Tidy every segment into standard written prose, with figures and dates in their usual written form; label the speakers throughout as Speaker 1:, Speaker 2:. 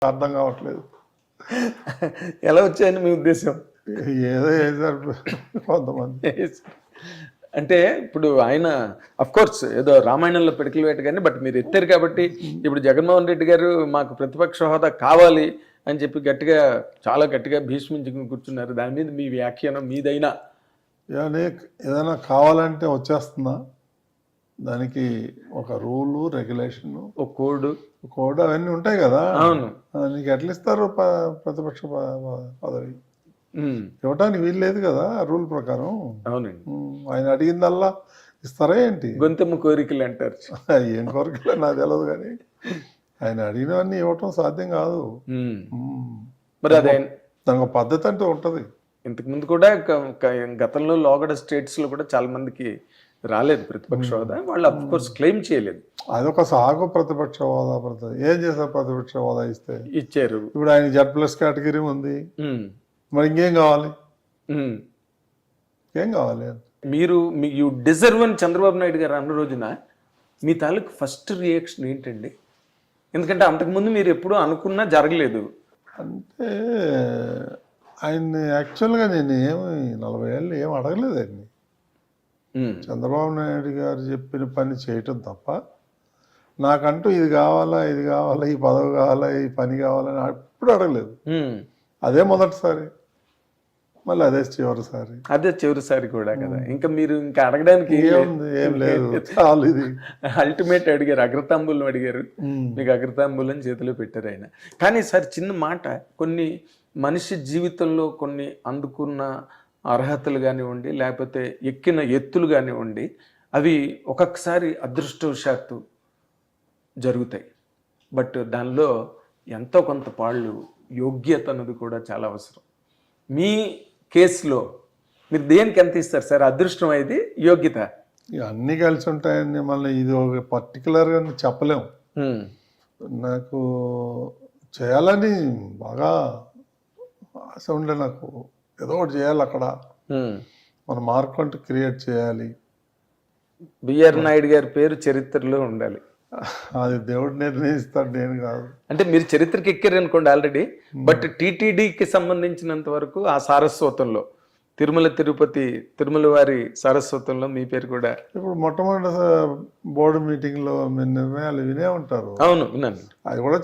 Speaker 1: అర్థం కావట్లేదు.
Speaker 2: ఎలా వచ్చాయని మీ ఉద్దేశం?
Speaker 1: ఏదో వేసారు కొంతమంది.
Speaker 2: అంటే ఇప్పుడు ఆయన అఫ్ కోర్స్ ఏదో రామాయణంలో పిడకలు వేట కానీ బట్ మీరు ఎత్తారు కాబట్టి ఇప్పుడు జగన్మోహన్ రెడ్డి గారు మాకు ప్రతిపక్ష హోదా కావాలి అని చెప్పి గట్టిగా చాలా గట్టిగా భీష్మించుకుని కూర్చున్నారు. దాని మీద మీ వ్యాఖ్యానం మీదైనా
Speaker 1: ఏదైనా కావాలంటే వచ్చేస్తుందా? దానికి ఒక రూలు, రెగ్యులేషన్,
Speaker 2: ఒక కోడ్
Speaker 1: అవన్నీ ఉంటాయి కదా.
Speaker 2: అవును,
Speaker 1: నీకు ఎట్లా ఇస్తారు ప్రతిపక్ష పదవి? ఇవ్వటానికి వీలు లేదు కదా రూల్ ప్రకారం.
Speaker 2: అవునండి.
Speaker 1: ఆయన అడిగిందల్లా ఇస్తారా ఏంటి?
Speaker 2: గొంతెమ్మ కోరికలు అంటారు.
Speaker 1: ఏం కోరికలు నాకు తెలియదు కానీ ఆయన అడిగినవన్నీ ఇవ్వటం సాధ్యం కాదు.
Speaker 2: మరి అదే
Speaker 1: దానికి పద్ధతి అంటూ ఉంటది.
Speaker 2: ఇంతకు ముందు కూడా గతంలో లోగడ స్టేట్స్ లో కూడా చాలా మందికి రాలేదు ప్రతిపక్ష హోదా. వాళ్ళు అఫ్ కోర్స్ క్లెయిమ్ చేయలేదు.
Speaker 1: అదొక సాగు ప్రతిపక్ష హోదా. ఏం చేశారు? ప్రతిపక్ష హోదా
Speaker 2: ఇచ్చారు.
Speaker 1: ఇప్పుడు ఆయన Z+ కేటగిరీ ఉంది. మరి ఇంకేం కావాలి? ఏం కావాలి?
Speaker 2: మీరు యూ డిజర్వ్ అని చంద్రబాబు నాయుడు గారు అన్న రోజున మీ తాలూకు ఫస్ట్ రియాక్షన్ ఏంటండి? ఎందుకంటే అంతకుముందు మీరు ఎప్పుడూ అనుకున్నా జరగలేదు.
Speaker 1: అంటే ఆయన్ని యాక్చువల్గా నేను 40 ఏళ్ళు ఏం అడగలేదు ఆయన్ని. చంద్రబాబు నాయుడు గారు చెప్పిన పని చేయటం తప్ప నాకంటూ ఇది కావాలా, ఇది కావాలా, ఈ పదవి కావాలా, ఈ పని కావాలని ఎప్పుడు అడగలేదు. అదే మొదటిసారి, మళ్ళీ అదే చివరిసారి
Speaker 2: కూడా కదా. ఇంకా మీరు ఇంకా అడగడానికి
Speaker 1: ఏం లేదు. చాలు. ఇది
Speaker 2: అల్టిమేట్ అడిగారు, అగ్రతాంబూలం అడిగారు. మీకు అగ్రతాంబూలం చేతిలో పెట్టారు ఆయన. కానీ సార్ చిన్న మాట, కొన్ని మనిషి జీవితంలో కొన్ని అందుకున్న అర్హతలు కానివ్వండి, లేకపోతే ఎక్కిన ఎత్తులు కానివ్వండి, అవి ఒక్కొక్కసారి అదృష్టవశాత్తు జరుగుతాయి. బట్ దానిలో ఎంతో కొంత పాళ్ళు యోగ్యత అన్నది కూడా చాలా అవసరం. మీ కేసులో మీరు దేనికి ఎంత ఇస్తారు సార్? అదృష్టం అయితే యోగ్యత
Speaker 1: అన్నీ కలిసి ఉంటాయని మళ్ళీ ఇది ఒక పర్టికులర్గా చెప్పలేము. నాకు చేయాలని బాగా ఆశ ఉండే, నాకు ఏదో ఒకటి చేయాలి అక్కడ, మన మార్క్ అంటూ క్రియేట్ చేయాలి.
Speaker 2: బిఆర్ నాయుడు గారి పేరు చరిత్రలో ఉండాలి.
Speaker 1: అది దేవుడు నిర్ణయిస్తాడు, నేను కాదు.
Speaker 2: అంటే మీరు చరిత్రకి ఎక్కారు అనుకోండి ఆల్రెడీ. బట్ టీటీడీకి సంబంధించినంత వరకు ఆ సారస్వతంలో తిరుమల వారి సారస్వతంలో మీ పేరు కూడా
Speaker 1: ఇప్పుడు మొట్టమొదటి బోర్డు మీటింగ్ లో మీరు నిర్ణయాలు వినే ఉంటారు.
Speaker 2: అవును, విన్నాను.
Speaker 1: అది కూడా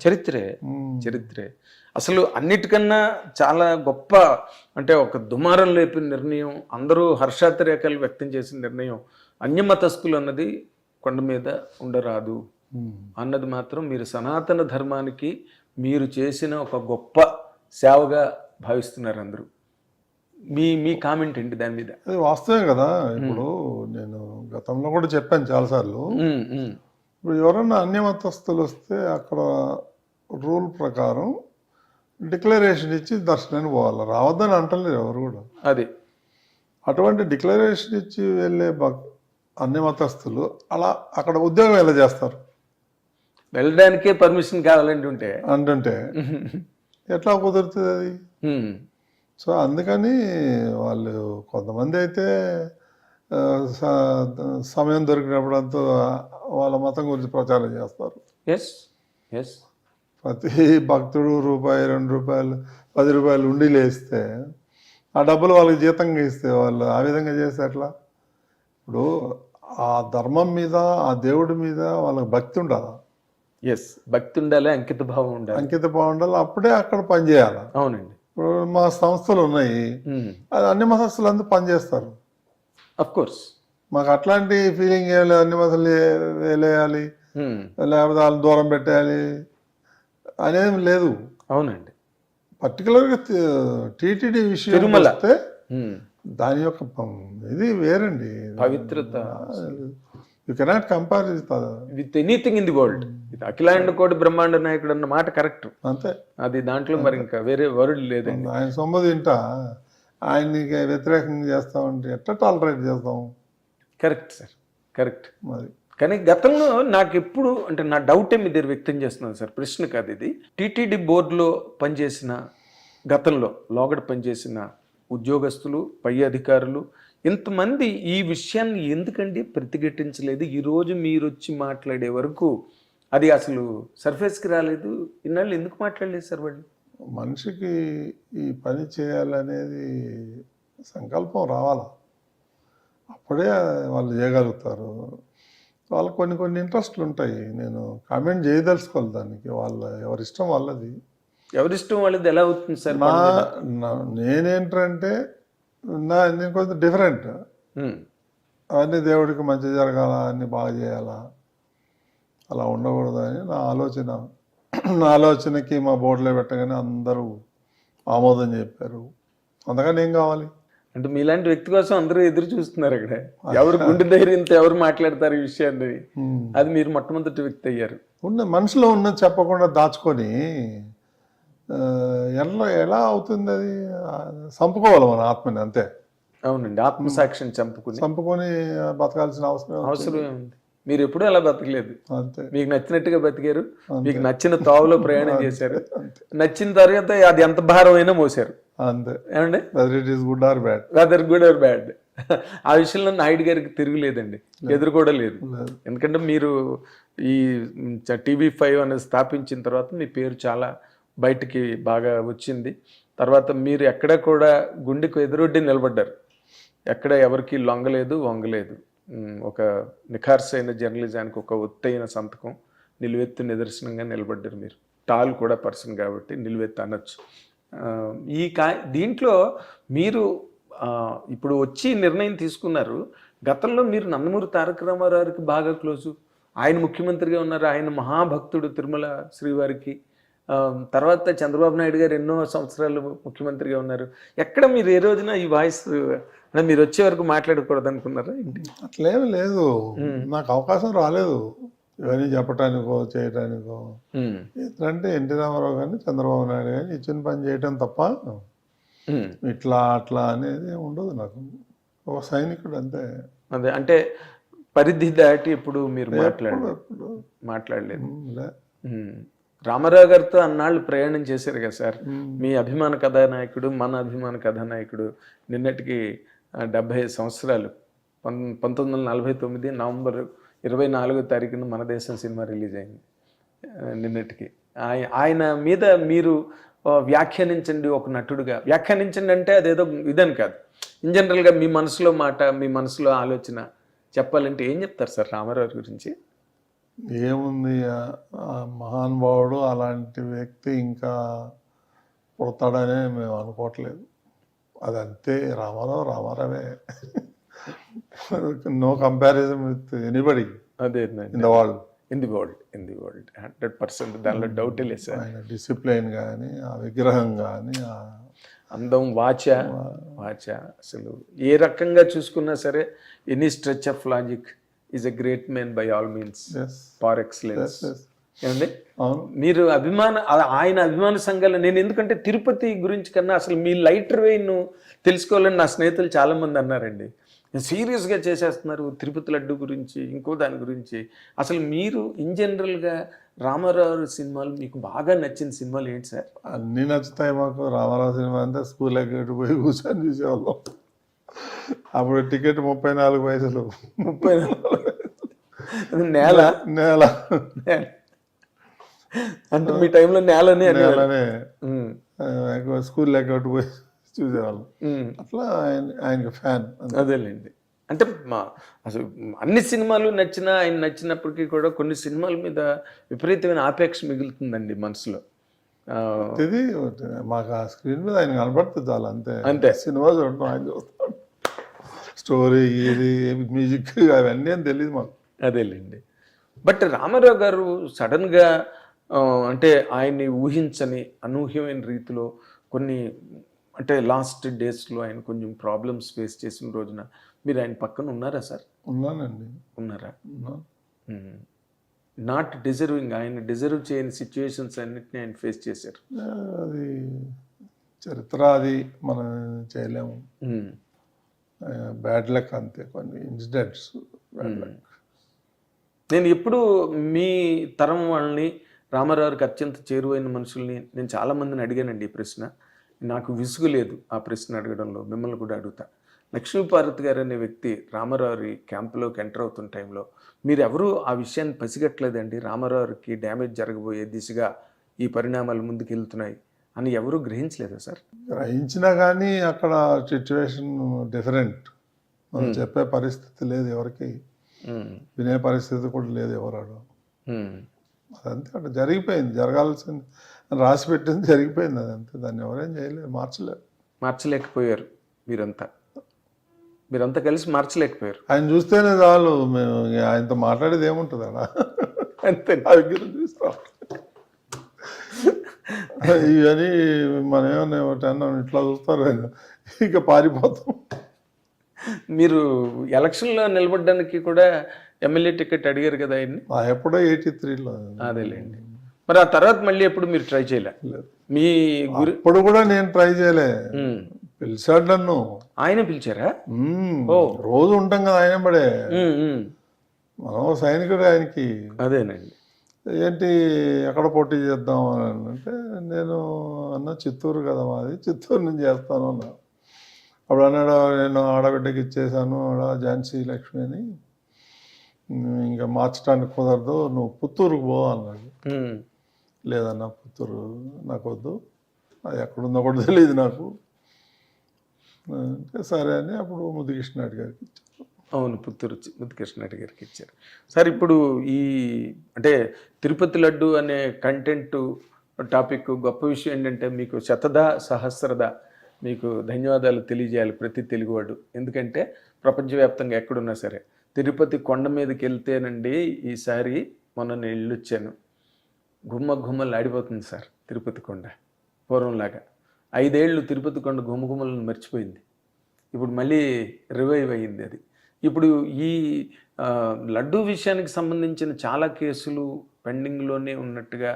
Speaker 1: చరిత్రే. అసలు అన్నిటికన్నా చాలా గొప్ప, అంటే ఒక దుమారం లేపిన నిర్ణయం, అందరూ హర్షాతిరేకాలు వ్యక్తం చేసిన నిర్ణయం, అన్యమతస్థులు అన్నది కొండ మీద ఉండరాదు అన్నది మాత్రం మీరు సనాతన ధర్మానికి మీరు చేసిన ఒక గొప్ప సేవగా భావిస్తున్నారు అందరూ. మీ కామెంట్ ఏంటి దాని మీద? అది వాస్తవే కదా. ఇప్పుడు నేను గతంలో కూడా చెప్పాను చాలాసార్లు. ఇప్పుడు ఎవరన్నా అన్యమతస్థులు వస్తే అక్కడ రూల్ ప్రకారం డిక్లరేషన్ ఇచ్చి దర్శనానికి పోవాలి, రావద్దని అంటలేరు ఎవరు కూడా.
Speaker 2: అది
Speaker 1: అటువంటి డిక్లరేషన్ ఇచ్చి వెళ్ళే అన్యమతస్థులు అలా అక్కడ ఉద్యోగం ఎలా చేస్తారు?
Speaker 2: వెళ్ళడానికే పర్మిషన్ కావాలంటే
Speaker 1: అంటుంటే ఎట్లా కుదురుతుంది అది? సో అందుకని వాళ్ళు కొంతమంది అయితే సమయం దొరికినప్పుడు అంతా వాళ్ళ మతం గురించి ప్రచారం చేస్తారు. ప్రతి భక్తుడు రూపాయి, 2 రూపాయలు, 10 రూపాయలు ఉండిలు వేస్తే ఆ డబ్బులు వాళ్ళకి జీతంగా ఇస్తే వాళ్ళు ఆ విధంగా చేస్తే ఎట్లా? ఇప్పుడు ఆ ధర్మం మీద, ఆ దేవుడి మీద వాళ్ళకి భక్తి ఉండాలి.
Speaker 2: భక్తి ఉండాలి, అంకిత భావం
Speaker 1: ఉండాలి. అప్పుడే అక్కడ పని చేయాలి.
Speaker 2: అవునండి.
Speaker 1: ఇప్పుడు మా సంస్థలు ఉన్నాయి, అది అన్ని మతస్థులు అందరూ పనిచేస్తారు.
Speaker 2: అఫ్ కోర్స్
Speaker 1: మాకు అట్లాంటి ఫీలింగ్ ఏం లేదు. అన్ని మతలు వేలేయాలి, లేకపోతే వాళ్ళని దూరం పెట్టేయాలి అనేది లేదు.
Speaker 2: అవునండి.
Speaker 1: పర్టికులర్గా టీటీడీ విషయం వస్తే దాని యొక్క ఇది వేరండి,
Speaker 2: పవిత్రత.
Speaker 1: You cannot compare
Speaker 2: with anything in the world. అఖిలాండ కోటి బ్రహ్మాండ నాయకుడు అన్న మాట కరెక్ట్.
Speaker 1: అంతే.
Speaker 2: అది దాంట్లో మరి ఇంకా వేరే వర్డ్ లేదండి.
Speaker 1: ఆయన సొమ్ము తింటా ఆయనకి వ్యతిరేకంగా చేస్తామంటే ఎట్లా టాలరేట్ చేస్తాం?
Speaker 2: Correct sir, correct. మరి కానీ గతంలో నాకు ఎప్పుడు, అంటే నా డౌటే మీ దగ్గర వ్యక్తం చేస్తున్నాను సార్, ప్రశ్న కాదు ఇది. టీటీడీ బోర్డులో పనిచేసిన, గతంలో లోగడ పనిచేసిన ఉద్యోగస్తులు, పై అధికారులు, ఇంతమంది ఈ విషయాన్ని ఎందుకండి ప్రతిఘటించలేదు? ఈరోజు మీరు వచ్చి మాట్లాడే వరకు
Speaker 1: అది అసలు సర్ఫేస్కి రాలేదు. ఇన్నాళ్ళు ఎందుకు మాట్లాడలేదు సార్ వాళ్ళు?
Speaker 3: మనిషికి ఈ పని చేయాలనేది సంకల్పం రావాలా, అప్పుడే వాళ్ళు చేయగలుగుతారు. వాళ్ళకి కొన్ని కొన్ని ఇంట్రెస్ట్లు ఉంటాయి. నేను కామెంట్ చేయదలుచుకోవాలి దానికి, ఎవరిష్టం వాళ్ళది.
Speaker 1: ఎవరిష్టం వాళ్ళది ఎలా అవుతుంది సార్?
Speaker 3: నేనేంటంటే నేను కొంచెం డిఫరెంట్. అవన్నీ దేవుడికి మంచి జరగాల, అన్నీ బాగా చేయాలా, అలా ఉండకూడదని నా ఆలోచన. నా ఆలోచనకి మా బోర్డులో పెట్టగానే అందరూ ఆమోదం చెప్పారు. అందుకని ఏం కావాలి?
Speaker 1: అంటే మీలాంటి వ్యక్తి కోసం అందరూ ఎదురు చూస్తున్నారు అక్కడ. ఎవరు గుండె ధైర్యంతో ఎవరు మాట్లాడతారు ఈ విషయాన్ని, అది మీరు మొట్టమొదటి వ్యక్తి అయ్యారు.
Speaker 3: మనసులో ఉన్నది చెప్పకుండా దాచుకొని ఎలా అవుతుంది? అది చంపుకోవాలి మన ఆత్మని, అంతే.
Speaker 1: అవునండి, ఆత్మసాక్షిని
Speaker 3: చంపుకొని బతకాల్సిన
Speaker 1: అవసరం ఏముంది? మీరు ఎప్పుడూ అలా బతకలేదు.
Speaker 3: అంతే.
Speaker 1: మీకు నచ్చినట్టుగా బతికారు, మీకు నచ్చిన తావులో ప్రయాణం చేశారు, నచ్చిన తర్వాత అది ఎంత భారమైనా మోసారు.
Speaker 3: అంతే.
Speaker 1: ఏమండి,
Speaker 3: weather it is good or bad.
Speaker 1: Weather good or bad. ఆ విషయంలో నాయుడు గారికి తిరుగులేదండి, ఎదురు కూడా లేదు. ఎందుకంటే మీరు ఈ TV5 అనేది స్థాపించిన తర్వాత మీ పేరు చాలా బయటికి బాగా వచ్చింది. తర్వాత మీరు ఎక్కడ కూడా గుండెకు ఎదురొడ్డి నిలబడ్డారు, ఎక్కడ ఎవరికి లొంగలేదు, వంగలేదు. ఒక నిఖార్సైన జర్నలిజానికి ఒక ఒత్తైన సంతకం, నిలువెత్తు నిదర్శనంగా నిలబడ్డారు. మీరు టాల్ కూడా పర్సన్ కాబట్టి నిలువెత్తు అనొచ్చు. దీంట్లో మీరు ఇప్పుడు వచ్చి నిర్ణయం తీసుకున్నారు. గతంలో మీరు నందమూరి తారక రామారావుకి బాగా క్లోజు, ఆయన ముఖ్యమంత్రిగా ఉన్నారు, ఆయన మహాభక్తుడు తిరుమల శ్రీవారికి. తర్వాత చంద్రబాబు నాయుడు గారు ఎన్నో సంవత్సరాలు ముఖ్యమంత్రిగా ఉన్నారు. ఎక్కడ మీరు ఏ రోజున ఈ వాయిస్ మీరు వచ్చే వరకు మాట్లాడకూడదు అనుకున్నారా?
Speaker 3: అట్లేమి లేదు, నాకు అవకాశం రాలేదు ఇవన్నీ చెప్పటానికో చేయటానికో. ఎందుకంటే ఎన్టీ రామారావు కానీ చంద్రబాబు నాయుడు కానీ ఇచ్చిన పని చేయటం తప్ప ఇట్లా అట్లా అనేది ఉండదు. నాకు ఒక సైనికుడు అంతే.
Speaker 1: అదే, అంటే పరిధి దాటి ఇప్పుడు మీరు మాట్లాడలేదు. రామారావు గారితో అన్నాళ్ళు ప్రయాణం చేశారు కదా సార్, మీ అభిమాన కథానాయకుడు, మన అభిమాన కథానాయకుడు. నిన్నటికి 70 సంవత్సరాలు. 1949 నవంబర్ 24వ తారీఖున మన దేశం సినిమా రిలీజ్ అయింది. నిన్నటికి ఆయన మీద మీరు వ్యాఖ్యానించండి, ఒక నటుడుగా వ్యాఖ్యానించండి. అంటే అదేదో ఇదని కాదు, ఇన్ జనరల్గా మీ మనసులో మాట, మీ మనసులో ఆలోచన చెప్పాలంటే ఏం చెప్తారు సార్ రామారావు గురించి?
Speaker 3: ఏముంది, మహానుభావుడు, అలాంటి వ్యక్తి ఇంకా పుడతాడనే మేము అనుకోవట్లేదు. అదంతే, రామారావే. No comparison with anybody.
Speaker 1: అదే,
Speaker 3: in the world.
Speaker 1: In the world 100%, దానిలో డౌట్ లేదు సార్.
Speaker 3: ఆయన డిసిప్లైన్ కానీ, ఆ విగ్రహం కానీ,
Speaker 1: అందం, వాచ అసలు ఏ రకంగా చూసుకున్నా సరే, any stretch of logic is a great man by all means, par excellence. ఏమండి, మీరు ఆయన అభిమాన సంఘాలు, నేను ఎందుకంటే తిరుపతి గురించి కన్నా అసలు మీ లైటర్ వేయిన్ తెలుసుకోవాలని నా స్నేహితులు చాలామంది అన్నారండి. సీరియస్గా చేసేస్తున్నారు తిరుపతి లడ్డు గురించి, ఇంకో దాని గురించి. అసలు మీరు ఇన్ జనరల్గా రామారావు సినిమాలు మీకు బాగా నచ్చిన సినిమాలు ఏంటి సార్?
Speaker 3: అన్నీ నచ్చుతాయి మాకు. రామారావు సినిమా అంతా స్కూల్ ఎగ్గట్టు పోయి కూర్చొని చూసేవాళ్ళం. అప్పుడు టికెట్ 34 పైసలు.
Speaker 1: 34 నేల అంటే మీ టైంలో నేలనే
Speaker 3: స్కూల్ ఎగ్గట్టు పోయి చూసేవాళ్ళం. అట్లా ఆయనకి ఫ్యాన్.
Speaker 1: అదేలేండి. అంటే అసలు అన్ని సినిమాలు నచ్చినా, ఆయన నచ్చినప్పటికీ కూడా కొన్ని సినిమాల మీద విపరీతమైన ఆపేక్ష మిగులుతుందండి మనసులో.
Speaker 3: ఇది మాకు ఆ స్క్రీన్ మీద ఆయన కనబడుతుంది చాలా, అంతే. సినిమా చూడటం ఆయన చూస్తాడు, స్టోరీ, ఇది మ్యూజిక్ అవన్నీ అని తెలియదు మాకు.
Speaker 1: అదేలేండి. బట్ రామారావు గారు సడన్గా అంటే ఆయన్ని ఊహించని, అనూహ్యమైన రీతిలో కొన్ని, అంటే లాస్ట్ డేస్లో ఆయన కొంచెం ప్రాబ్లమ్స్ ఫేస్ చేసిన రోజున మీరు ఆయన పక్కన ఉన్నారా సార్?
Speaker 3: ఉన్నానండి.
Speaker 1: ఉన్నారా? నాట్ డిజర్వింగ్, ఆయన డిజర్వ్ చేయని సిచ్యువేషన్స్ అన్నిటిని ఆయన ఫేస్ చేశారు.
Speaker 3: అది చరిత్ర, అది మనం చేయలేము. బ్యాడ్ లక్ అంతే, కొన్ని ఇన్సిడెంట్స్.
Speaker 1: నేను ఎప్పుడు మీ తరం వాళ్ళని, రామారావుకి అత్యంత చేరువైన మనుషుల్ని నేను చాలామందిని అడిగానండి ఈ ప్రశ్న. నాకు విసుగు లేదు ఆ ప్రశ్న అడగడంలో, మిమ్మల్ని కూడా అడుగుతా. లక్ష్మీపార్వతి గారు అనే వ్యక్తి రామారావు క్యాంపులోకి ఎంటర్ అవుతున్న టైంలో మీరు ఎవరు ఆ విషయాన్ని పసిగట్టలేదండి? రామారావుకి డ్యామేజ్ జరగబోయే దిశగా ఈ పరిణామాలు ముందుకు వెళ్తున్నాయి అని ఎవరు గ్రహించలేదా సార్?
Speaker 3: గ్రహించినా కానీ అక్కడ సిచ్యువేషన్ డిఫరెంట్. మనం చెప్పే పరిస్థితి లేదు ఎవరికి, వినే పరిస్థితి కూడా లేదు ఎవరాడు. అదంతే, అక్కడ జరిగిపోయింది. జరగాల్సింది రాసి పెట్టింది జరిగిపోయింది, అదంతే. దాన్ని ఎవరేం చేయలేరు,
Speaker 1: మార్చలేకపోయారు. మీరంతా కలిసి మార్చలేకపోయారు.
Speaker 3: ఆయన చూస్తేనే చాలు, మేము ఆయనతో మాట్లాడేది ఏముంటుంది అలా,
Speaker 1: అంతే.
Speaker 3: నా దగ్గర చూస్తాం ఇవన్నీ మనం ఏమన్నా ఇట్లా చూస్తారు, ఇక పారిపోతాం.
Speaker 1: మీరు ఎలక్షన్లో నిలబడడానికి కూడా ఎమ్మెల్యే టికెట్ అడిగారు కదా ఆయన్ని?
Speaker 3: ఎప్పుడో 83లో.
Speaker 1: అదేలేండి. మరి ఆ తర్వాత మళ్ళీ ఎప్పుడు మీరు ట్రై చేయలేదు? మీ
Speaker 3: ఇప్పుడు కూడా నేను ట్రై చేయలే. పిలిచాడు నన్ను.
Speaker 1: ఆయన పిలిచారా?
Speaker 3: రోజు ఉంటాం కదా ఆయన పడే, మనం సైనికుడు ఆయనకి.
Speaker 1: అదేనండి.
Speaker 3: ఏంటి ఎక్కడ పోటీ చేద్దాం అని అంటే, నేను అన్న చిత్తూరు కదా మాది, చిత్తూరు నుంచి చేస్తాను అన్నా. అప్పుడు అన్నాడు, నేను ఆడబిడ్డకి ఇచ్చేసాను ఆడ ఝాన్సీ లక్ష్మి అని, ఇంకా మార్చడానికి కుదరదు, నువ్వు పుత్తూరుకు పో అన్నాడు. లేదన్నా పుత్తూరు నాకు వద్దు, అది ఎక్కడుందో కూడా తెలియదు నాకు అంటే, సరే అని అప్పుడు ముద్దుకృష్ణారెడ్డి గారికి ఇచ్చారు.
Speaker 1: అవును, పుత్తూరు ముద్దుకృష్ణారెడ్డి గారికి ఇచ్చారు. సార్, ఇప్పుడు ఈ అంటే తిరుపతి లడ్డు అనే కంటెంట్ టాపిక్ గొప్ప విషయం ఏంటంటే, మీకు శతదా సహస్రదా మీకు ధన్యవాదాలు తెలియజేయాలి ప్రతి తెలుగువాడు. ఎందుకంటే ప్రపంచవ్యాప్తంగా ఎక్కడున్నా సరే తిరుపతి కొండ మీదకి వెళ్తేనండి, ఈసారి మొన్న నేను వెళ్ళొచ్చాను, గుమ్మలు ఆడిపోతుంది సార్ తిరుపతి కొండ. పూర్వంలాగా 5 ఏళ్ళు తిరుపతి కొండ గుమ్మలను మర్చిపోయింది. ఇప్పుడు మళ్ళీ రివైవ్ అయ్యింది అది. ఇప్పుడు ఈ లడ్డూ విషయానికి సంబంధించిన చాలా కేసులు పెండింగ్లోనే ఉన్నట్టుగా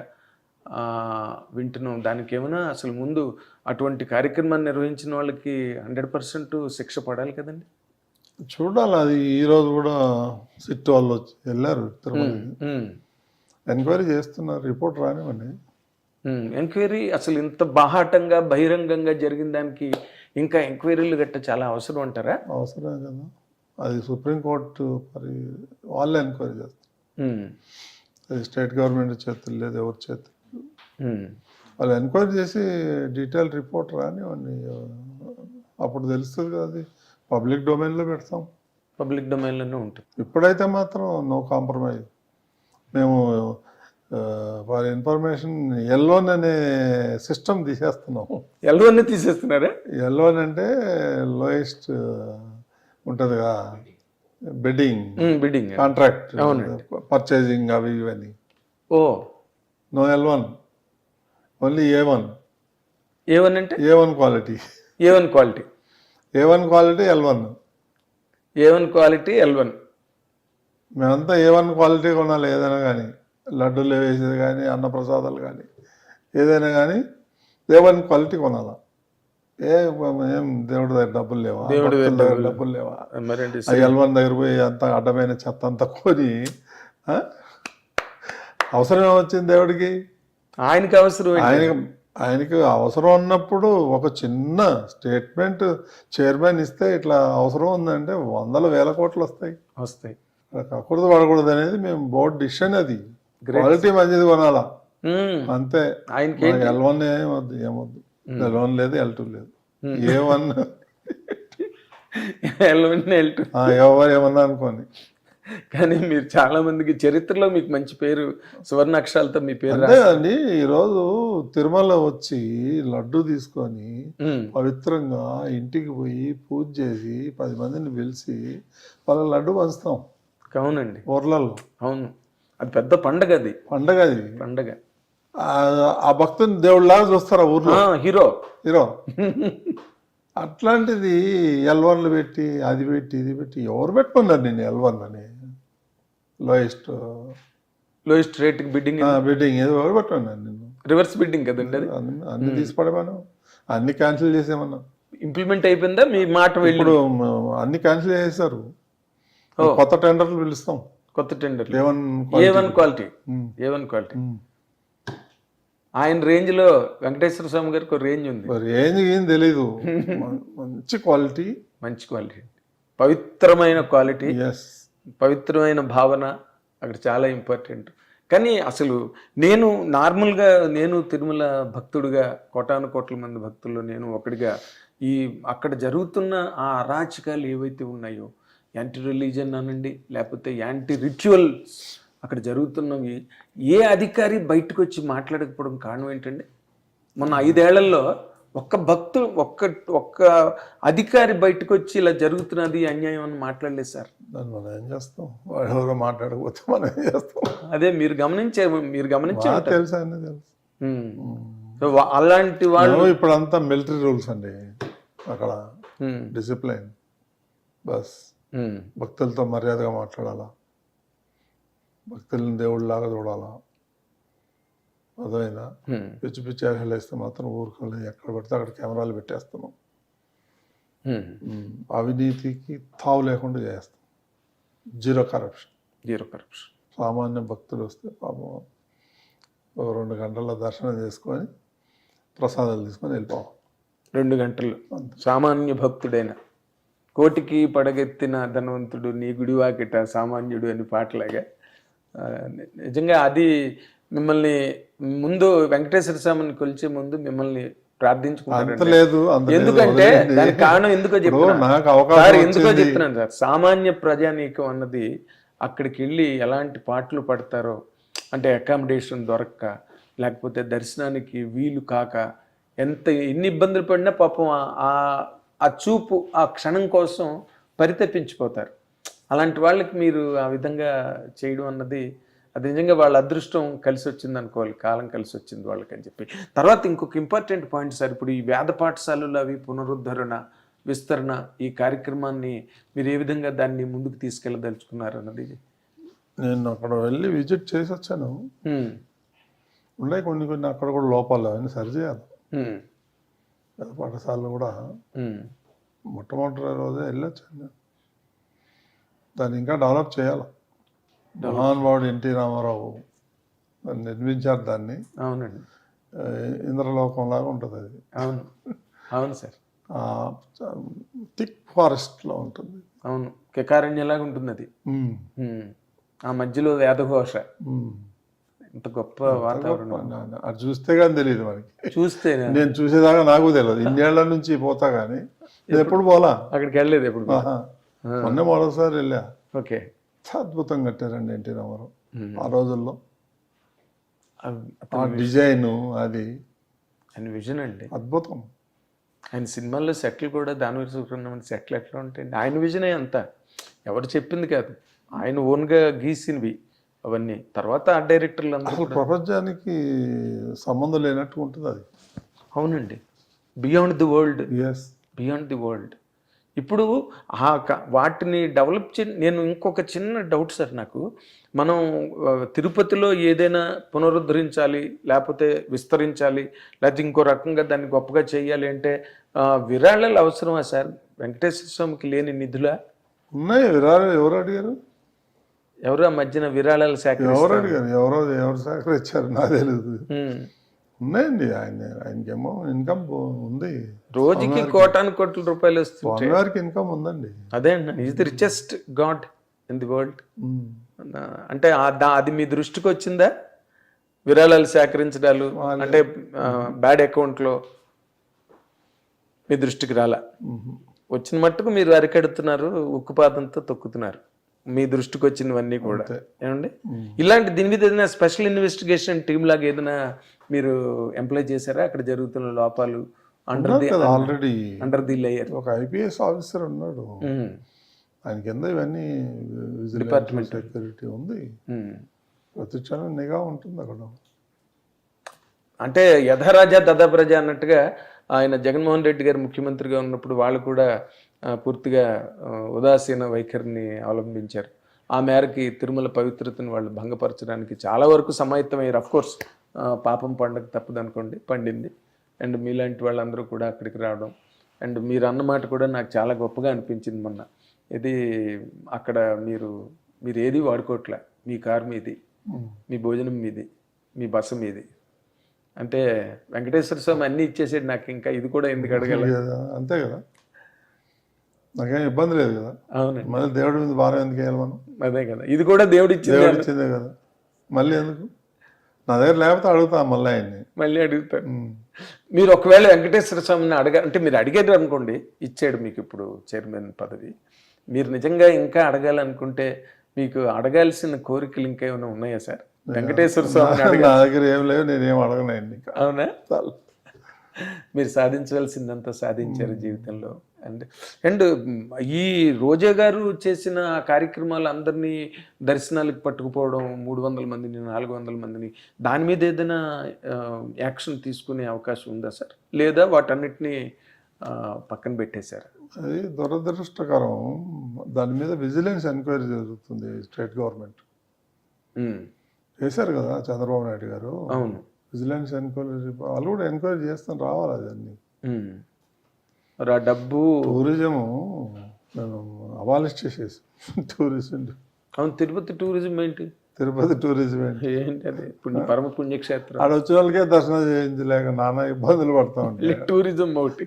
Speaker 1: వింటున్నాం. దానికి ఏమైనా అసలు ముందు అటువంటి కార్యక్రమాన్ని నిర్వహించిన వాళ్ళకి 100% శిక్ష పడాలి కదండి?
Speaker 3: చూడాలి. అది ఈరోజు కూడా సిట్ వాళ్ళు వచ్చి వెళ్ళారు తిరుమలకి, ఎంక్వైరీ చేస్తున్నారు, రిపోర్ట్ రానివ్వండి.
Speaker 1: ఎంక్వైరీ అసలు ఇంత బాహాటంగా బహిరంగంగా జరిగిన దానికి ఇంకా ఎంక్వైరీలు గట్ట చాలా అవసరం అంటారా?
Speaker 3: అవసరమే కదా, అది సుప్రీంకోర్టు మరి వాళ్ళే ఎంక్వైరీ చేస్తారు. అది స్టేట్ గవర్నమెంట్ చేతులు లేదు, ఎవరి చేతులు. వాళ్ళు ఎంక్వైరీ చేసి డీటెయిల్ రిపోర్ట్ రానివ్వండి, అప్పుడు తెలుస్తుంది కదా. అది పబ్లిక్ డొమైన్లో పెడతాం,
Speaker 1: పబ్లిక్ డొమైన్లోనే ఉంటుంది.
Speaker 3: ఇప్పుడైతే మాత్రం నో కాంప్రమైజ్. మేము ఫర్ ఇన్ఫర్మేషన్ ఎల్లోన్ అనే సిస్టమ్ తీసేస్తున్నాం.
Speaker 1: ఎల్లోనే తీసేస్తున్నారా?
Speaker 3: ఎల్లోన్ అంటే లోయెస్ట్ ఉంటుందిగా, బిడ్డింగ్ కాంట్రాక్ట్, పర్చేజింగ్ అవి ఇవన్నీ. No L1, only A1.
Speaker 1: A1 అంటే
Speaker 3: A1 quality,
Speaker 1: A1 quality,
Speaker 3: A1 quality L1.
Speaker 1: A1 quality L1.
Speaker 3: మేమంతా A1 క్వాలిటీ కొనాలి. ఏదైనా కానీ లడ్డూలు వేసేది కానీ అన్నప్రసాదాలు కానీ ఏదైనా కానీ A1 క్వాలిటీ కొనాలా. ఏం దేవుడి దగ్గర డబ్బులు లేవా, డబ్బులు లేవా? L1 దగ్గర పోయి అంత అడ్డమైన చెత్త అంతా కొని అవసరం ఏమొచ్చింది దేవుడికి? ఆయనకి అవసరం ఉన్నప్పుడు ఒక చిన్న స్టేట్మెంట్ చైర్మన్ ఇస్తే ఇట్లా అవసరం ఉందంటే 100,000 కోట్లు వస్తాయి. కకూడదు పడకూడదు అనేది మేము బోర్డు డిసిషన్. అది క్వాలిటీ మంచిది కొనాలా అంతే. L1 ఏమొద్దు, L1 లేదు, L2 లేదు, A1 ఎవరు ఏమన్నా అనుకోని.
Speaker 1: కానీ మీరు చాలా మందికి చరిత్రలో మీకు మంచి పేరు, సువర్ణ అక్షరాలతో మీ పేరు.
Speaker 3: అంతే అండి. ఈరోజు తిరుమల వచ్చి లడ్డు తీసుకొని పవిత్రంగా ఇంటికి పోయి పూజ చేసి 10 మందిని పిలిచి వాళ్ళ లడ్డు పంచుతాం.
Speaker 1: అవునండి,
Speaker 3: ఊర్లలో.
Speaker 1: అవును, అది పెద్ద పండగ. అది పండగ.
Speaker 3: ఆ భక్తుని దేవుళ్ళలాగా చూస్తారు ఆ ఊర్లో, హీరో. అట్లాంటిది L1లు పెట్టి అది పెట్టి ఇది పెట్టి ఎవరు పెట్టుకున్నారు? నేను L1 అని లోయెస్ట్ రేట్ బిడ్డింగ్ ఏదో ఎవరు పెట్టుకున్నాను? నేను
Speaker 1: రివర్స్ బిడ్డింగ్ కదండి అది.
Speaker 3: అన్ని తీసి పడేమన్నా, అన్ని క్యాన్సిల్ చేసేమన్నా.
Speaker 1: ఇంప్లిమెంట్ అయిపోయిందా మీ మాట?
Speaker 3: ఇప్పుడు అన్ని క్యాన్సిల్ చేసేసారు. కొత్త టెండర్లు పిలుస్తాం.
Speaker 1: కొత్త టెండర్ A1 క్వాలిటీ. ఆయన రేంజ్లో వెంకటేశ్వర స్వామి గారికి ఒక రేంజ్ ఉంది.
Speaker 3: మరి ఏం తెలీదు. మంచి క్వాలిటీ,
Speaker 1: మంచి క్వాలిటీ, పవిత్రమైన క్వాలిటీ,
Speaker 3: ఎస్,
Speaker 1: పవిత్రమైన భావన అక్కడ చాలా ఇంపార్టెంట్. కానీ అసలు నేను నార్మల్గా నేను తిరుమల భక్తుడిగా, కోటాను కోట్ల మంది భక్తుల్లో నేను ఒకడిగా, ఈ అక్కడ జరుగుతున్న ఆ అరాచకాలు ఏవైతే ఉన్నాయో, యాంటీ రిలీజన్ అనండి, లేకపోతే యాంటీ రిచువల్స్ అక్కడ జరుగుతున్నవి, ఏ అధికారి బయటకు వచ్చి మాట్లాడకపోవడం కారణం ఏంటండి? మొన్న 5 ఏళ్లలో ఒక్క భక్తులు ఒక్క అధికారి బయటకు వచ్చి ఇలా జరుగుతున్నది అన్యాయం అని మాట్లాడలేదు సార్.
Speaker 3: దాన్ని మనం ఏం చేస్తాం? వాడు ఎవరో మాట్లాడకపోతే మనం ఏం చేస్తాం?
Speaker 1: అదే మీరు గమనించే
Speaker 3: తెలుసు అన్నీ తెలుసు.
Speaker 1: సో అలాంటి వాళ్ళు
Speaker 3: ఇప్పుడంతా మిలిటరీ రూల్స్ అండి అక్కడ, డిసిప్లైన్, బస్ భక్తులతో మర్యాదగా మాట్లాడాలా, భక్తులను దేవుళ్ళలాగా చూడాలా, అదైనా పిచ్చి పిచ్చి ఆశలు వేస్తే మాత్రం ఊరుకోలేదు. ఎక్కడ పడితే అక్కడ కెమెరాలు పెట్టేస్తున్నాం. అవినీతికి తావు లేకుండా చేస్తాం. Zero corruption. సామాన్య భక్తులు వస్తే పాపం 2 గంటల దర్శనం చేసుకొని ప్రసాదాలు తీసుకొని వెళ్ళిపోవాలి.
Speaker 1: 2 గంటలు సామాన్య భక్తుడైన, కోటికి పడగెత్తిన ధనవంతుడు నీ గుడివాకిట సామాన్యుడు అని పాటలాగా. నిజంగా అది మిమ్మల్ని ముందు వెంకటేశ్వర స్వామిని కొలిచే ముందు మిమ్మల్ని ప్రార్థించుకుంటారు. ఎందుకంటే దానికి కారణం ఎందుకో చెప్తున్నాను సార్. సామాన్య ప్రజానీకం అన్నది అక్కడికి వెళ్ళి ఎలాంటి పాటలు పడతారో, అంటే అకామిడేషన్ దొరక్క, లేకపోతే దర్శనానికి వీలు కాక, ఎన్ని ఇబ్బందులు పడినా పాపం ఆ చూపు, ఆ క్షణం కోసం పరితపించిపోతారు. అలాంటి వాళ్ళకి మీరు ఆ విధంగా చేయడం అన్నది, అది నిజంగా వాళ్ళ అదృష్టం కలిసి వచ్చింది అనుకోవాలి, కాలం కలిసి వచ్చింది వాళ్ళకి అని చెప్పి. తర్వాత ఇంకొక ఇంపార్టెంట్ పాయింట్ సార్, ఇప్పుడు ఈ వేద పాఠశాలలు అవి పునరుద్ధరణ, విస్తరణ, ఈ కార్యక్రమాన్ని మీరు ఏ విధంగా దాన్ని ముందుకు తీసుకెళ్ళదలుచుకున్నారు అన్నది.
Speaker 3: నేను అక్కడ వెళ్ళి విజిట్ చేసి వచ్చాను. ఉన్నాయి కొన్ని అక్కడ కూడా లోపాలు, అవన్నీ సరిచేయాలి. వేద పాఠశాలలు కూడా మొట్టమొదటి రోజే వెళ్ళొచ్చాను. దాన్ని ఇంకా డెవలప్ చేయాలి. మహానుభావుడు ఎన్టీ రామారావు నిర్మించారు దాన్ని.
Speaker 1: అవునండి,
Speaker 3: ఇంద్రలోకంలాగా ఉంటుంది అది.
Speaker 1: అవును, అవును సార్.
Speaker 3: థిక్ ఫారెస్ట్లో ఉంటుంది.
Speaker 1: అవును, కెకారణ్యలాగా ఉంటుంది అది. ఆ మధ్యలో వేదఘోష, ఇంత గొప్ప వాతావరణం.
Speaker 3: అది చూస్తే కానీ తెలియదు మనకి.
Speaker 1: చూస్తే
Speaker 3: నేను చూసేదాకా నాకు తెలియదు. ఇన్నేళ్ల నుంచి పోతా కానీ ఎప్పుడు పోలా, అక్కడికి
Speaker 1: వెళ్ళలేదు ఎప్పుడు.
Speaker 3: మొన్నే మొదటిసారి వెళ్ళా.
Speaker 1: ఓకే,
Speaker 3: అద్భుతం కట్టారండి ఎన్టీ రామారావు ఆ రోజుల్లో. ఆ డిజైన్, అది
Speaker 1: ఆయన విజన్ అండి,
Speaker 3: అద్భుతం.
Speaker 1: ఆయన సినిమాల్లో సెట్లు కూడా దానివీర సుబ్రహ్మణ్యం సెట్లు ఎట్లా ఉంటాయండి, ఆయన విజనే అంతా, ఎవరు చెప్పింది కాదు, ఆయన ఓన్గా గీసినవి అవన్నీ. తర్వాత ఆ డైరెక్టర్లు అందరూ
Speaker 3: ప్రపంచానికి సంబంధం లేనట్టు ఉంటుంది అది.
Speaker 1: అవునండి, beyond the world.
Speaker 3: Yes,
Speaker 1: beyond the world. ఇప్పుడు వాటిని డెవలప్ నేను ఇంకొక చిన్న డౌట్ సార్ నాకు, మనం తిరుపతిలో ఏదైనా పునరుద్ధరించాలి, లేకపోతే విస్తరించాలి, లేకపోతే ఇంకో రకంగా దాన్ని గొప్పగా చేయాలి అంటే విరాళాలు అవసరమా సార్? వెంకటేశ్వర స్వామికి లేని నిధులా
Speaker 3: ఉన్నాయి? విరాళాలు ఎవరు అడిగారు?
Speaker 1: ఎవరు ఆ మధ్యన విరాళాలు
Speaker 3: ఎవరు అడిగారు? ఎవరు సేకరించారు నాకు తెలియదు. ఉన్నాయండి, ఆయనకేమో ఇన్కమ్ ఉంది.
Speaker 1: రోజుకి కోటాను కోట్ల రూపాయలు వస్తుంది.
Speaker 3: వారికి ఇన్కమ్ ఉందండి.
Speaker 1: అదే అండి, is the richest God in the world. అంటే అది మీ దృష్టికి వచ్చిందా? విరాళాలు సేకరించడాలు అంటే బ్యాడ్ అకౌంట్లో మీ దృష్టికి రాలా? వచ్చిన మట్టుకు మీరు అరికెడుతున్నారు, ఉక్కుపాదంతో తొక్కుతున్నారు, మీ దృష్టికి వచ్చినవన్నీ కూడా. ఏమండి ఇలాంటి దీని మీద ఏదైనా స్పెషల్ ఇన్వెస్టిగేషన్ టీమ్ లాగా ఏదైనా మీరు ఎంప్లాయ్ చేశారా? అక్కడ జరుగుతున్న లోపాలు
Speaker 3: ఆల్రెడీ
Speaker 1: అండర్ ది లేయర్
Speaker 3: ఒక ఐపీఎస్ ఆఫీసర్ ఉన్నాడు, ఆయన కింద ఇవన్నీ
Speaker 1: డిపార్ట్మెంట్
Speaker 3: సెక్యూరిటీ ఉంది, ప్రతి క్షణం నిఘా ఉంటుంది అక్కడ.
Speaker 1: అంటే యథరాజా తథా ప్రజ అన్నట్టుగా ఆయన జగన్మోహన్ రెడ్డి గారు ముఖ్యమంత్రిగా ఉన్నప్పుడు వాళ్ళు కూడా పూర్తిగా ఉదాసీన వైఖరిని అవలంబించారు. ఆ మేరకి తిరుమల పవిత్రతను వాళ్ళు భంగపరచడానికి చాలా వరకు సమాయత్తమయ్యారు. అఫ్కోర్స్ పాపం పండగ తప్పదు అనుకోండి, పండింది. అండ్ మీలాంటి వాళ్ళందరూ కూడా అక్కడికి రావడం, అండ్ మీరు అన్నమాట కూడా నాకు చాలా గొప్పగా అనిపించింది మొన్న. ఇది అక్కడ మీరు ఏది వాడుకోవట్లే, మీ కారు మీది, మీ భోజనం మీది, మీ బస మీది.
Speaker 2: అంటే వెంకటేశ్వర స్వామి అన్ని ఇచ్చేసాడు నాకు, ఇంకా ఇది కూడా ఎందుకు అడగాలి?
Speaker 3: అంతే కదా, నాకేం ఇబ్బంది లేదు కదా.
Speaker 2: అవునండి,
Speaker 3: మళ్ళీ దేవుడి మీద భారం ఎందుకు వేయాలి మనం?
Speaker 2: అదే కదా, ఇది కూడా దేవుడు
Speaker 3: ఇచ్చిందే కదా, మళ్ళీ ఎందుకు? నా దగ్గర లేకపోతే అడుగుతా మళ్ళీ ఆయన్ని,
Speaker 2: మళ్ళీ అడుగుతారు. మీరు ఒకవేళ వెంకటేశ్వర స్వామిని అంటే మీరు అడిగారు అనుకోండి, ఇచ్చాడు మీకు ఇప్పుడు చైర్మన్ పదవి, మీరు నిజంగా ఇంకా అడగాలనుకుంటే మీకు అడగాల్సిన కోరికలు ఇంకా ఏమైనా ఉన్నాయా సార్? వెంకటేశ్వర స్వామిని
Speaker 3: నా దగ్గర ఏం లేవు, నేనేం అడగనండి.
Speaker 2: అవునా? మీరు సాధించవలసిందంతా సాధించారు జీవితంలో. అండ్ ఈ రోజా గారు చేసిన కార్యక్రమాలు అందరినీ దర్శనాలకు పట్టుకుపోవడం, 300 మందిని 400 మందిని, దాని మీద ఏదైనా యాక్షన్ తీసుకునే అవకాశం ఉందా సార్, లేదా వాటన్నిటినీ పక్కన పెట్టేశారు?
Speaker 3: అది దురదృష్టకరం. దాని మీద విజిలెన్స్ ఎంక్వైరీ జరుగుతుంది స్టేట్ గవర్నమెంట్. చేశారు కదా చంద్రబాబు నాయుడు గారు.
Speaker 2: అవును,
Speaker 3: విజిలెన్స్ ఎంక్వైరీ, వాళ్ళు కూడా ఎంక్వైరీ చేస్తాను రావాలి. అది అన్ని
Speaker 2: డబ్బు
Speaker 3: టూరిజము మేము అబాలిష్ చేసేసి టూరిజం.
Speaker 2: అవును, తిరుపతి టూరిజం ఏంటి?
Speaker 3: తిరుపతి టూరిజం ఏంటి?
Speaker 2: అది పరమ పుణ్యక్షేత్రం.
Speaker 3: ఆడ వచ్చే వాళ్ళకే దర్శనం చేయించలేక నానా ఇబ్బందులు పడతా ఉంటాయి.
Speaker 2: టూరిజం ఒకటి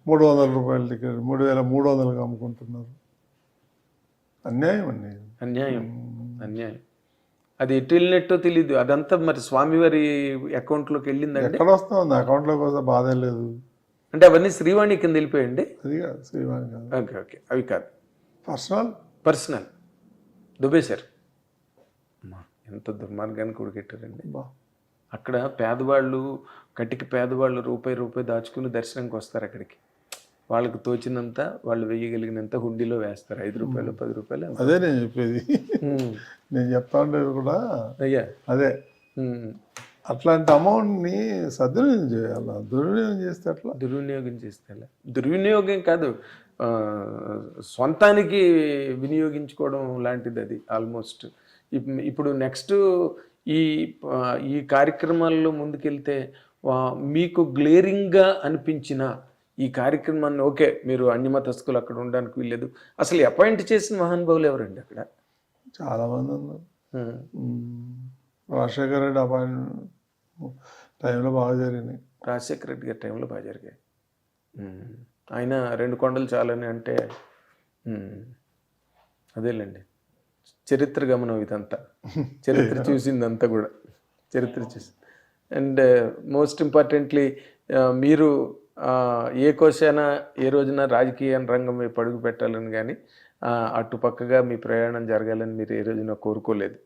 Speaker 3: 300 రూపాయల టికెట్ 3,300కి అమ్ముకుంటున్నారు. అన్యాయం అండి,
Speaker 2: అన్యాయం. అది ఎటు వెళ్ళినట్టో తెలీదు. అదంతా మరి స్వామివారి అకౌంట్లోకి వెళ్ళిందండి.
Speaker 3: ఎక్కడ వస్తుంది అకౌంట్లోకి వస్తే బాధే లేదు.
Speaker 2: అంటే అవన్నీ శ్రీవాణి కింద వెళ్ళిపోయండి.
Speaker 3: అది కాదు శ్రీవాణి కాదు.
Speaker 2: ఓకే, అవి కాదు,
Speaker 3: పర్సనల్
Speaker 2: దుబ్బేశారు. ఎంత దుర్మార్గాన్ని కొడుకెట్టారండి. అక్కడ పేదవాళ్ళు, కటికి పేదవాళ్ళు రూపాయి దాచుకుని దర్శనంకి వస్తారు అక్కడికి. వాళ్ళకి తోచినంత, వాళ్ళు వేయగలిగినంత హుండీలో వేస్తారు. 5 రూపాయలు 10 రూపాయలు.
Speaker 3: అదే నేను చెప్పేది. నేను చెప్తా ఉండేది కూడా
Speaker 2: అయ్యా
Speaker 3: అదే. అట్లాంటి అమౌంట్ని సద్వినియోగం చేయాలి. దుర్వినియోగం చేస్తే అట్లా.
Speaker 2: దుర్వినియోగం కాదు, సొంతానికి వినియోగించుకోవడం లాంటిది అది ఆల్మోస్ట్. ఇప్పుడు నెక్స్ట్ ఈ కార్యక్రమాల్లో ముందుకెళ్తే మీకు గ్లేరింగ్గా అనిపించిన ఈ కార్యక్రమాన్ని, ఓకే మీరు అన్ని మతస్థులు అక్కడ ఉండడానికి వీల్లేదు, అసలు అపాయింట్ చేసిన మహానుభావులు ఎవరండి అక్కడ?
Speaker 3: చాలామంది ఉన్నారు. రాజశేఖర రెడ్డి టైంలో బాగా జరిగినాయి.
Speaker 2: రాజశేఖర రెడ్డి గారి టైంలో బాగా జరిగాయి. ఆయన 2 కొండలు చాలని అంటే అదేలేండి, చరిత్ర గమనం ఇదంతా. చరిత్ర చూసిందంతా కూడా చరిత్ర చూసింది. అండ్ మోస్ట్ ఇంపార్టెంట్లీ మీరు ఏ కోశాన ఏ రోజున రాజకీయ రంగం వైపు అడుగు పెట్టాలని కానీ అటుపక్కగా మీ ప్రయాణం జరగాలని మీరు ఏ రోజున కోరుకోలేదు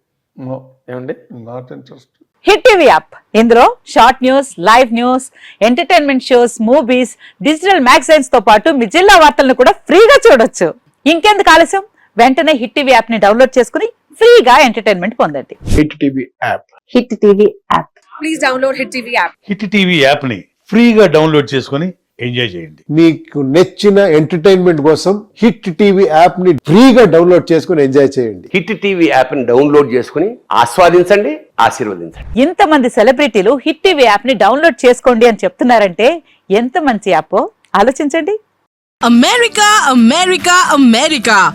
Speaker 2: ఏమండి?
Speaker 3: Not interest.
Speaker 4: Hit TV app, ఇందులో short news, live news, entertainment shows, movies, digital magazines తో పాటు మీ జిల్లా వార్తలను కూడా ఫ్రీగా చూడొచ్చు. ఇంకెందుకు ఆలస్యం, వెంటనే హిట్ టీవీ యాప్ ని డౌన్లోడ్ చేసుకుని ఫ్రీగా ఎంటర్టైన్మెంట్ పొందండి.
Speaker 5: Hit TV app.
Speaker 4: Hit TV app.
Speaker 6: Please download hit TV app.
Speaker 5: Hit TV app ని ఫ్రీగా డౌన్లోడ్ చేసుకుని ఎంజాయ్ చేయండి.
Speaker 7: మీకు నచ్చిన ఎంటర్టైన్మెంట్ కోసం హిట్ టీవీ యాప్ ని ఫ్రీగా డౌన్లోడ్ చేసుకుని ఎంజాయ్ చేయండి.
Speaker 8: హిట్ టీవీ యాప్ ని డౌన్లోడ్ చేసుకుని ఆస్వాదించండి, ఆశీర్వదించండి.
Speaker 4: ఇంతమంది సెలబ్రిటీలు హిట్ టీవీ యాప్ ని డౌన్లోడ్ చేసుకోండి అని చెప్తున్నారంటే ఎంత మంచి యాప్ ఆలోచించండి.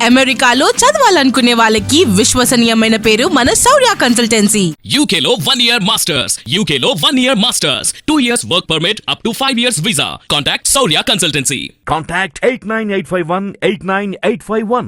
Speaker 6: అమెరికాలో చదవాలనుకునే వాళ్ళకి విశ్వసనీయమైన పేరు మన శౌర్య కన్సల్టెన్సీ.
Speaker 9: UK లో 1 year masters. UK లో 1 year masters. 2 years work permit up to 5 years visa. Contact Saurya Consultancy.
Speaker 10: Contact 89851 89851.